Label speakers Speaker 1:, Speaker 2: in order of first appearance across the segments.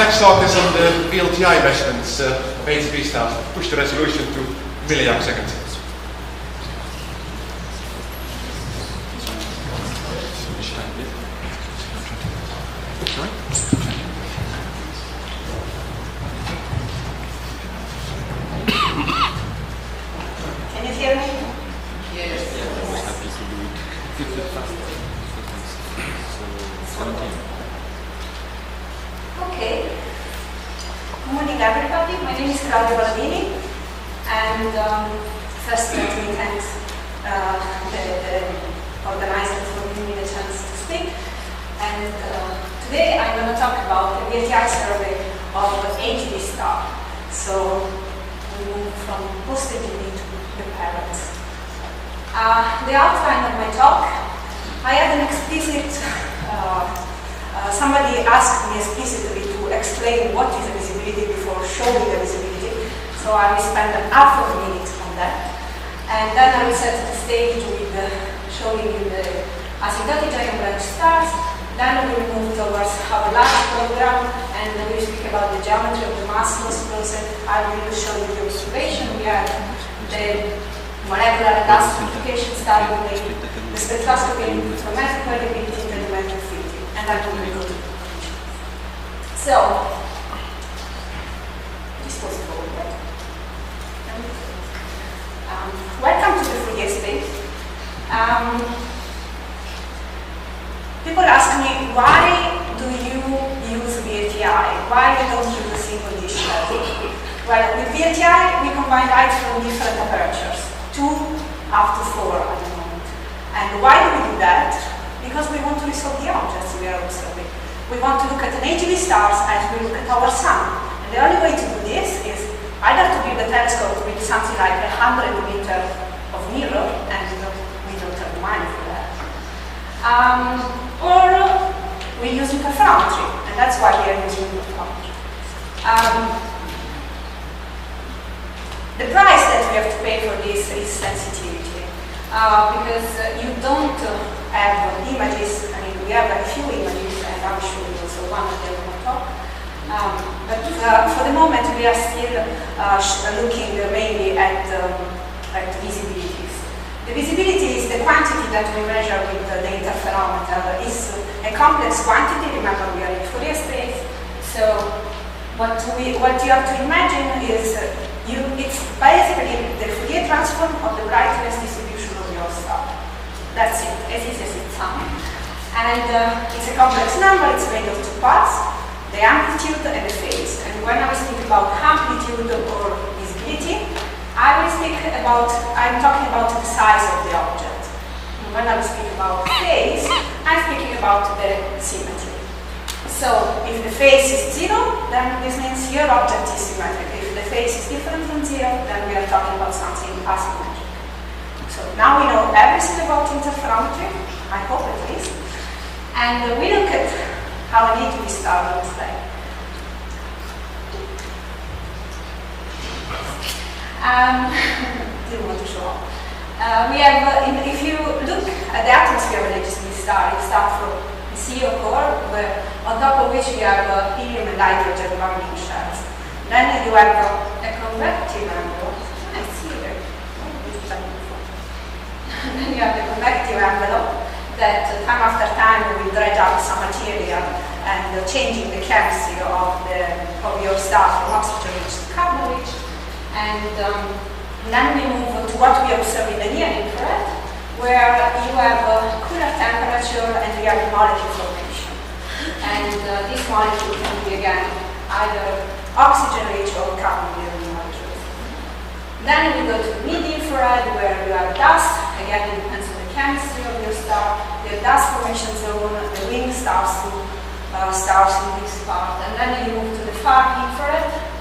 Speaker 1: next talk is on the VLTI measurements of ATB stars. Push the resolution to milliarc-second.
Speaker 2: Can you hear me?
Speaker 3: Yes.
Speaker 2: Okay. Good morning, everybody. My name is Paladini, and first let me thank the organizers for giving me the chance to speak. And today I'm going to talk about the VLTI survey of AGB star. So we move from post-AGB to the parents. The outline of my talk, I had an explicit, somebody asked me explicitly to explain what is a visibility before showing the visibility, so I will spend half of a minute on that. And then I will set the stage with showing you the asymptotic giant branch stars. Then we will move towards our large program, and we will speak about the geometry of the mass loss process. I will show you the observation. We have the molecular dust amplification study, the spectroscopy, chromatic variability, and the metric filtering, and I will go to. So, this was forward. Welcome to the Fourier space. People ask me, why do you use VLTI? Why you don't use a single dish level? Well, with VLTI, we combine light from different apertures, 2 up to 4 at the moment. And why do we do that? Because we want to resolve the objects we are observing. We want to look at an AGB stars as we look at our sun. And the only way to do this is either to build a telescope with something like 100 meters of mirror, and we don't have money for that. Or we use interferometry, and that's why we are using interferometry. The price that we have to pay for this is sensitivity, because you don't have images. I mean, we have a few images, and I'll show you also one of them on top. But for the moment, we are still looking mainly at visibilities. The visibility is the quantity that we measure with the interferometer. It's a complex quantity. Remember, we are in Fourier space. So what you have to imagine is it's basically the Fourier transform of the brightness distribution of your star. That's it, as easy as it sounds. And it's a complex number. It's made of 2 parts, the amplitude and the phase. And when I speak about amplitude or visibility, I'm talking about the size of the object. And when I speak about phase, I'm speaking about the symmetry. So if the phase is 0, then this means your object is symmetric. If the phase is different from 0, then we are talking about something asymmetric. So now we know everything about interferometry, I hope at least. And we look at how an AGB star looks like. Didn't want to show up. We have, if you look at the atmosphere of an AGB star, it starts from the CO core, on top of which we have helium and hydrogen burning shells. Then you have a convective envelope. I see there. Then you have the convective envelope that time after time will dredge out some material and changing the chemistry of your star from oxygen rich to carbon rich. And then we move to what we observe in the near infrared, where you have a cooler temperature and you have molecule formation. And this molecule can be again either oxygen-rich or carbon-bearing molecules. Then we go to mid-infrared, where you have dust. Again, it depends on the chemistry of your star. The dust formation zone, the wing starts in this part. And then you move to the far infrared.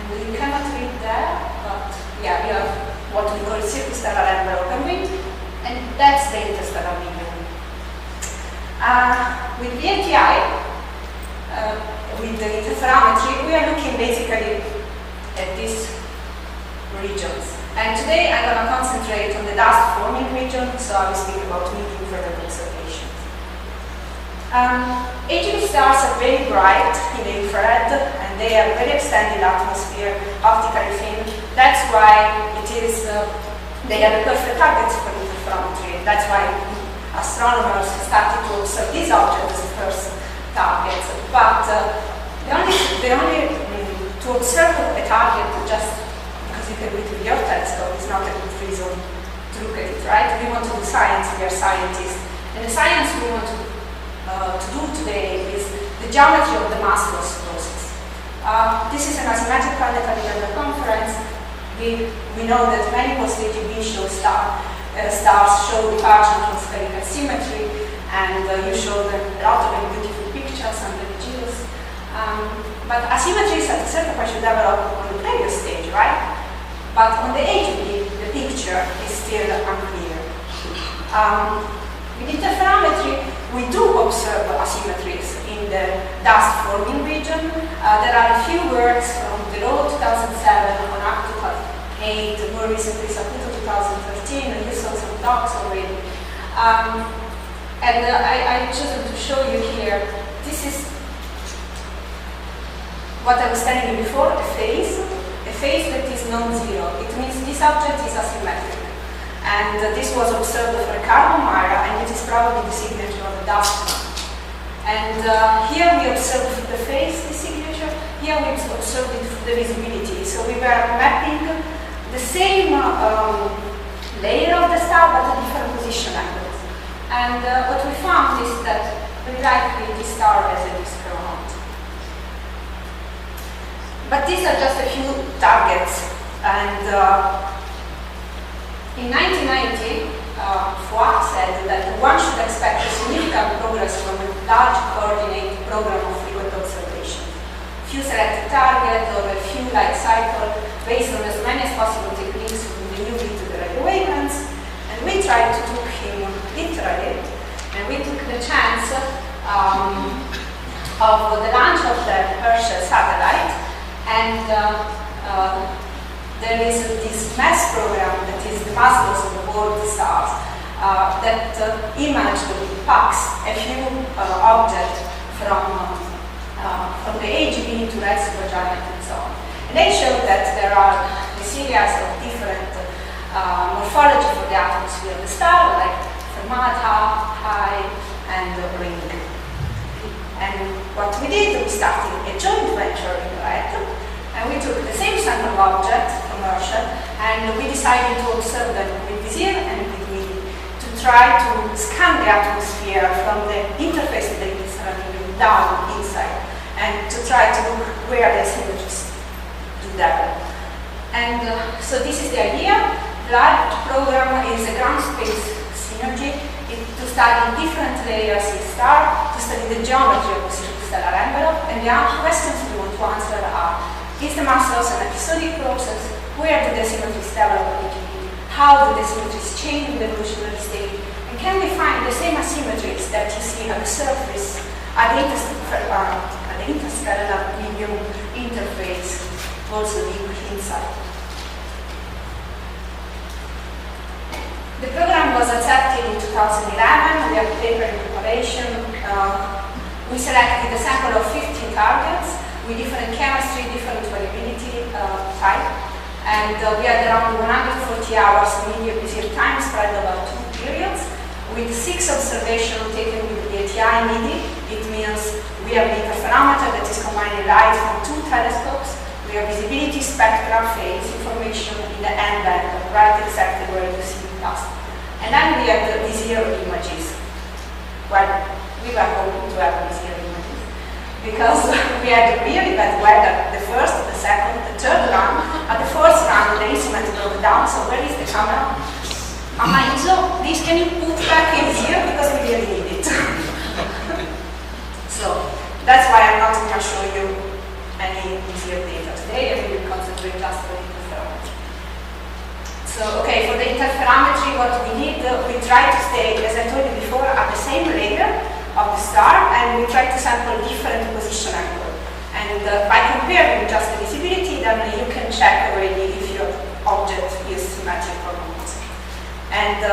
Speaker 2: You cannot read there, but yeah, you have what we call circumstellar envelope and wind, and that's the interstellar medium. With VLTI, with the interferometry, we are looking basically at these regions. And today I'm going to concentrate on the dust forming region, so I will speak about mid-infrared observations. AGB stars are very bright in the infrared, they have very extended atmosphere, optically thin. That's why it is, they have a perfect target for interferometry. That's why astronomers started to observe these objects as first targets. But the only to observe a target just because you can do it with your telescope is not a good reason to look at it, right? We want to do science, we are scientists. And the science we want to do today is the geometry of the mass loss process. This is an asymmetric planetary level conference. We know that many post-AGB stars show departure from spherical symmetry, and you show them a lot of very beautiful pictures under the GEOS. But asymmetries at a certain point should develop on the previous stage, right? But on the AGB, the picture is still unclear. With interferometry, we do observe asymmetries in the dust-forming region. There are a few works from below 2007 on up to 2008, more recently Saputo 2013, and you saw some docs already. I chosen to show you here, this is what I was telling you before, a phase that is non-zero. It means this object is asymmetric. And this was observed for a carbon Mira, and it is probably the signature of a dust cloud. And here we observed the phase, the signature. Here we observed it for the visibility. So we were mapping the same layer of the star, but at different position angles. And what we found is that very likely this star has a disk around. But these are just a few targets. And in 1990, Foix said that one should expect a significant progress from a large coordinated program of frequent observation. Few selected targets or a few light cycles based on as many as possible techniques from the UV to the radio wavelengths. And we tried to took him literally, and we took the chance of the launch of the Herschel satellite. And there is this mass program that is the mass loss of the world stars that imaged with PAX a few objects from the AGB to red supergiant and so on. And they show that there are a series of different morphology for the atmosphere of the star, like fermata, high, and ring. And what we did, we started a joint venture in red, and we took the same sample object from Herschel, and we decided to observe them with Vizier and with MIDI to try to scan the atmosphere from the interface of the surrounding down inside, and to try to look where the symmetries do develop. And so this is the idea. The large program is a ground space synergy to study different layers in star, to study the geometry of the stellar envelope, and the questions we want to answer are: is the mass loss an episodic process? Where do the symmetries develop? How do the symmetries change in the evolutionary state? And can we find the same asymmetries that you see at the surface, at the interstellar medium interface, also deep inside? The program was accepted in 2011. We have a paper in preparation. We selected a sample of 15 targets with different chemistry, different variability type. And we had around 140 hours medium Vizier time spread over 2 periods, with 6 observations taken with the ATI MIDI. It means we have the interferometer that is combining light from 2 telescopes. We have visibility, spectral, phase information in the end band, right exactly where you see the dust. And then we have the Vizier images. Well, we were hoping to have Vizier images because we had really bad weather the first, the second, the third run. At the fourth run, the instrument broke down, so where is the camera? So please, can you put back in here because we really need it. So that's why I'm not going to show you any Vizier data today, and we will concentrate just on interferometry. So, okay, for the interferometry, what we need, we try to stay, as I told you before, at the same layer of the star, and we try to sample different position angle. And by comparing just the visibility, then you can check already if your object is symmetric or not. And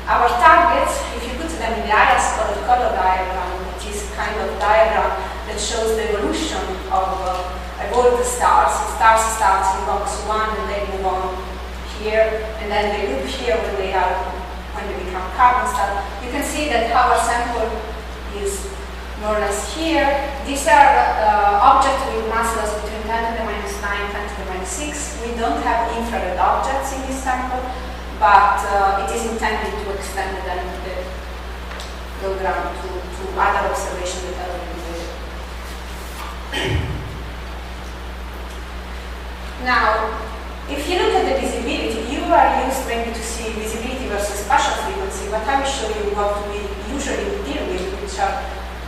Speaker 2: our targets, if you put them in the IRIS color diagram, which is kind of diagram that shows the evolution of all the stars. Stars starts in box 1 and they move on here, and then they loop here when they become carbon stars. You can see that our sample is more or less here. These are objects with masses between 10 to the minus 9, 10 to the minus 6. We don't have infrared objects in this sample, but it is intended to extend then the program to other observations that are already there. Now, if you look at the visibility, you are used maybe to see visibility versus spatial frequency, but I will show you what we usually deal with, which are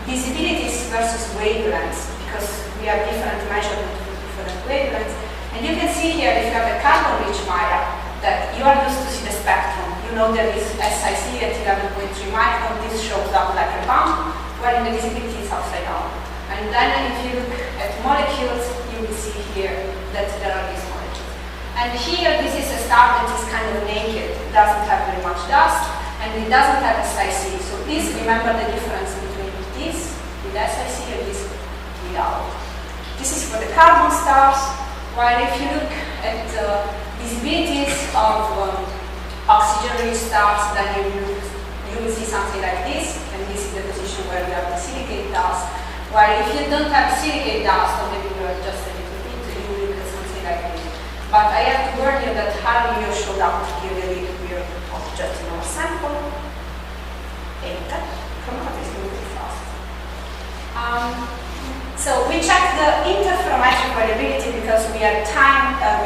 Speaker 2: visibilities versus wavelengths, because we have different measurements for different wavelengths. And you can see here, if you have a carbon-rich Maya, that you are used to see the spectrum. You know there is SIC at 11.3 micron, this shows up like a bump, where the visibility is upside down. And then if you look at molecules, you will see here that there are these molecules. And here, this is a star that is kind of naked. It doesn't have very much dust, and it doesn't have SIC. So please remember the difference between this with SIC and this without. This is for the carbon stars, while if you look at the visibilities of oxygen-rich stars, then you will see something like this, and this is the position where we have the silicate dust. While if you don't have silicate dust, or maybe you are just a little bit, you will look at something like this. But I have to warn you that Harley showed up to give a really weird object in our sample. Enter. Come on, this will be fast. So we checked the interferometric variability because we had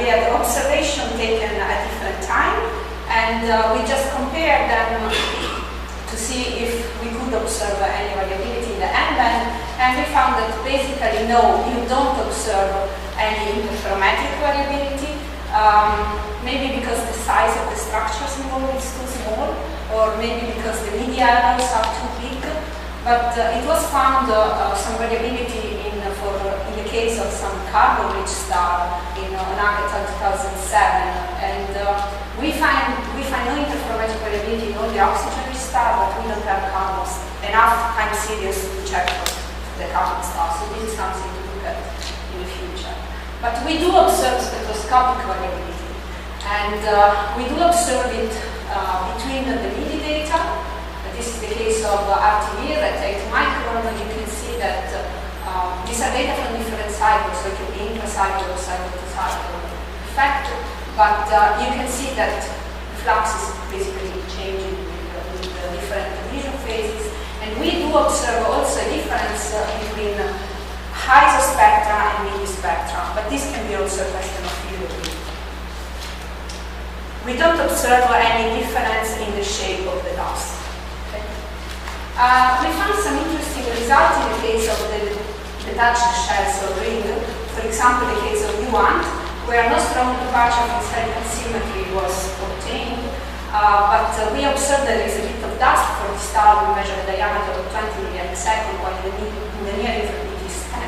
Speaker 2: we had observation taken at different time, and we just compared them to see if we could observe any variability in the M-band, and we found that basically no, you don't observe any interferometric variability, maybe because the size of the structures involved is too small, or maybe because the media levels are too big. But it was found some variability in the case of some carbon-rich star in Nagata 2007, and we find no interferometric variability in all the oxygen-rich stars, but we don't have enough time series to check for the carbon stars. So this is something to look at in the future. But we do observe spectroscopic variability, and we do observe it between the MIDI data. This is the case of RTV at 8 micron. You can see that these are data from different cycles, so it can be intracycle or cycle-to-cycle effect. But you can see that the flux is basically changing with the different vision phases. And we do observe also a difference between high spectra and midi spectra, but this can be also a question of theory. We don't observe any difference in the shape of the dust. Okay. We found some interesting results in the case of the detached shells or ring. For example, the case of U1, where no strong departure from spherical symmetry was obtained, but we observed that there is a bit of dust for the star. We measured the diameter of 20 milliseconds, while in the near infrared it is 10.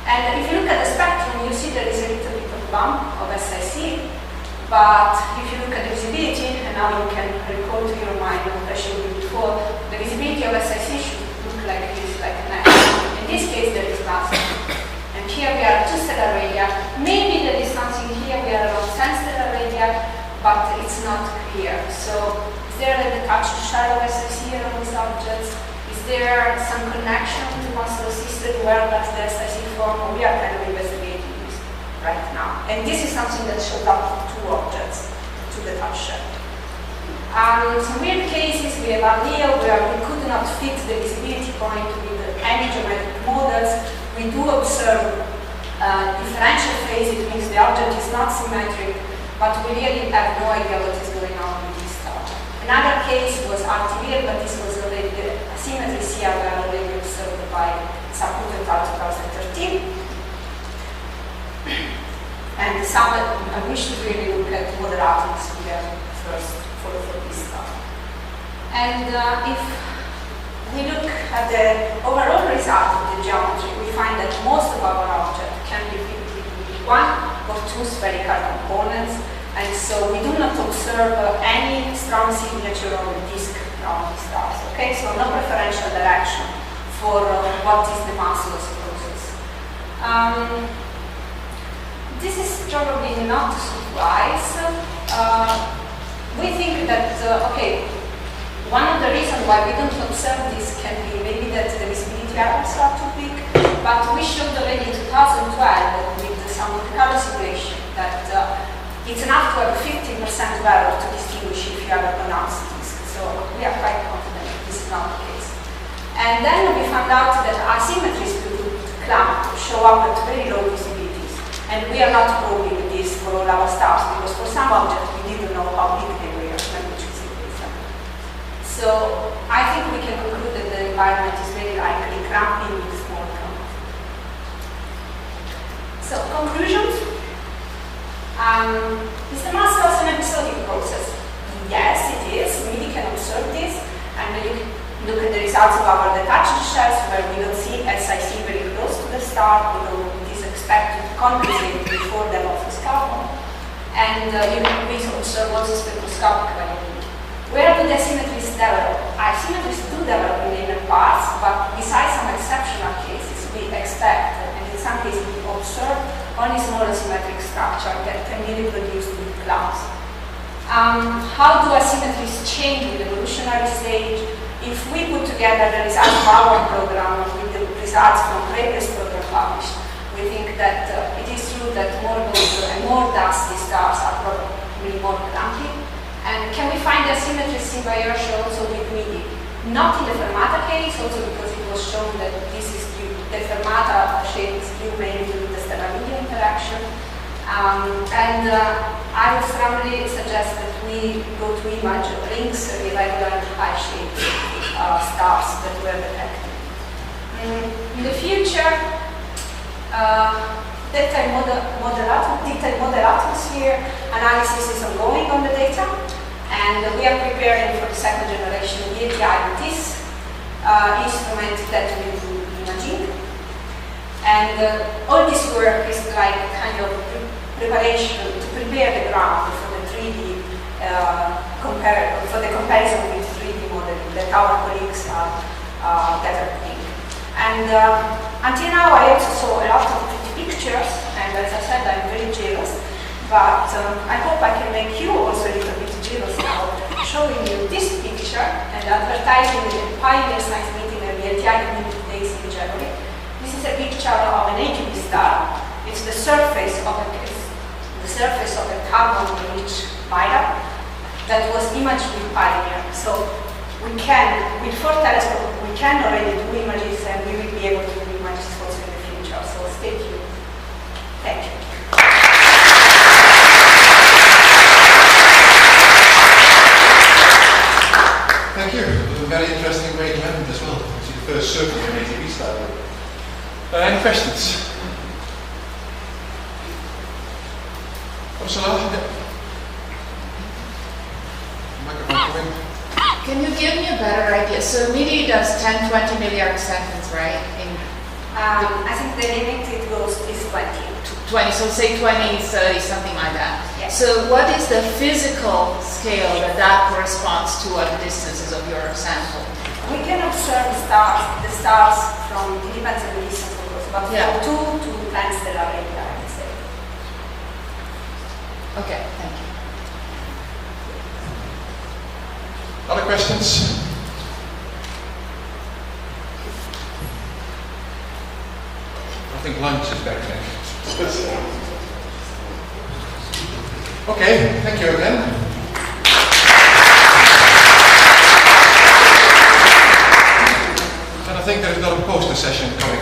Speaker 2: And if you look at the spectrum, you see there is a little bit of bump of SIC, but if you look at the visibility, and now you can recall to your mind what I showed you before, the visibility of SIC should look like this, like an X. In this case, there is nothing. And here we are 2 stellar radii. Maybe there is something here, we are around 10 stellar radii, but it's not clear. So, is there a detached shell of SIC around these objects? Is there some connection to muscle system where does the SIC form? We are kind of investigating this right now. And this is something that showed up to 2 objects, to the touch shell. Some weird cases, we have Leo where we could not fit the visibility point with any geometric models. We do observe differential phase, it means the object is not symmetric, but we really have no idea what is going on with this star. Another case was RTV, but this was already asymmetries here were already observed by Saput et al. 2013. And I wish to really look at model atoms here first for this star. And if we look at the overall result of the geometry, we find that most of our objects can be fitted with 1 or 2 spherical components, and so we do not observe any strong signature on the disk around the stars. Okay, so no preferential direction for what is the mass loss process. this is probably not a surprise. We think that, okay, one of the reasons why we don't observe this can be maybe that the visibility errors are too big, but we showed already in 2012 with some color simulation that it's enough to have a 15% of error to distinguish if you have a pronounced disk. So we are quite confident this is not the case. And then we found out that asymmetries to clamp show up at very low visibilities. And we are not probing this for all our stars because for some objects we didn't know how big they were when we choose them. So I think we can conclude that the environment is very likely cramping with small clamp. So conclusions. Is the mask also an episodic process? Yes, it is. We can observe this, and you can look at the results of our detached shells where we don't see SiC very close to the star, although it is expected to compensate before the amorphous carbon. And you can observe also spectroscopic variability. Where do the asymmetries develop? Asymmetries do develop in inner parts, but besides some exceptional cases, we expect, and in some cases we observe, only small asymmetric structure that can be reproduced with clouds. How do asymmetries change with evolutionary stage? If we put together the results of our program with the results from previous program published, we think that it is true that more gold and more dusty stars are probably more clunky. And can we find asymmetries in inertia also with MIDI? Not in the Fermata case, also because it was shown that this is due, the Fermata shape is due mainly to the stellar-medium interaction. I would strongly suggest that we go to image rings, irregular and high-shaped stars that were detected. In the future, detailed model atmosphere analysis is ongoing on the data, and we are preparing for the second generation VLTI with this instrument that will do imaging. And all this work is like kind of preparation to prepare the ground for the 3D for the comparison with 3D modeling that our colleagues are developing. And until now, I also saw a lot of pretty pictures, and as I said, I'm very jealous. But I hope I can make you also a little bit jealous now, showing you this picture and advertising the Pioneer Science Meeting and the VLTI Community Days in January. This is a picture of an AGB star. It's the surface of a carbon-rich mira that was imaged with Pioneer. So we can, with 4 telescopes, we can already do images, and we will be able to do images also in the future. So stay tuned. Thank you.
Speaker 1: Thank you. It was a very interesting way to end as well. To see the first circle of an ATV star. Any questions? Ursula? Microphone coming.
Speaker 3: Can you give me a better idea? So MIDI does 10, 20 milliards seconds, right?
Speaker 2: I think the limit it goes is 20.
Speaker 3: 20, so say 20, 30, something like that.
Speaker 2: Yes.
Speaker 3: So what is the physical scale that corresponds to at the distances of your sample?
Speaker 2: We can observe the stars from, it depends on the distance of course, but
Speaker 3: yeah.
Speaker 2: From 2 to plan-stellar area, I would say.
Speaker 3: Okay, thank you.
Speaker 1: Other questions? I think lunch is back next. Okay, thank you again. And I think there's another poster session coming.